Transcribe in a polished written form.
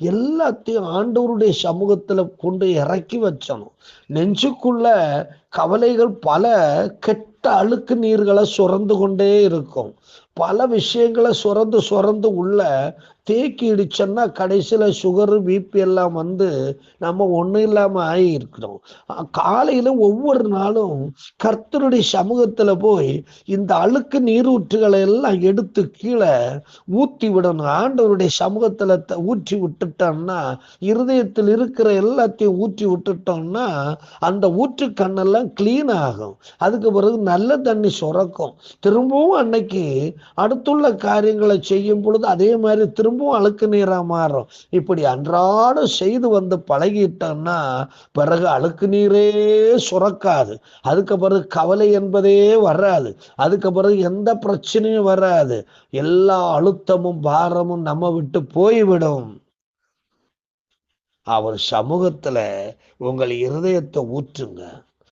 எல்லாத்தையும் ஆண்டவருடைய சமூகத்துல கொண்டு இறக்கி வச்சணும். நெஞ்சுக்குள்ள கவலைகள் பல கெட்ட அழுக்கு நீர்களை சுரந்து கொண்டே இருக்கும். பல விஷயங்களை சுரந்து சுரந்து உள்ள தேக்கி இடிச்சோன்னா கடைசியில சுகரு பிபி எல்லாம் வந்து நம்ம ஒண்ணும் இல்லாம ஆகியிருக்கிறோம். காலையில ஒவ்வொரு நாளும் கர்த்தருடைய சமூகத்துல போய் இந்த அழுக்கு நீரூற்றுகளை எல்லாம் எடுத்து கீழே ஊத்தி விடணும். ஆண்டவருடைய சமூகத்துல ஊற்றி விட்டுட்டோம்னா, இருதயத்தில் இருக்கிற எல்லாத்தையும் ஊற்றி விட்டுட்டோம்னா அந்த ஊற்று கண்ணெல்லாம் கிளீன் ஆகும். அதுக்கு பிறகு நல்ல தண்ணி சுரக்கும். திரும்பவும் அன்னைக்கு அடுத்துள்ள காரியங்களை செய்யும் பொழுது அதே மாதிரி திரும்பவும் அழுக்கு நீரா மாறும். இப்படி அன்றாடம் செய்து வந்து பழகிட்டோம்னா பிறகு அழுக்கு நீரே சுரக்காது. அதுக்கு பிறகு கவலை என்பதே வராது. அதுக்கு பிறகு எந்த பிரச்சனையும் வராது. எல்லா அழுத்தமும் பாரமும் நம்ம விட்டு போய்விடும். அவர் சமூகத்துல உங்கள் இருதயத்தை ஊற்றுங்க.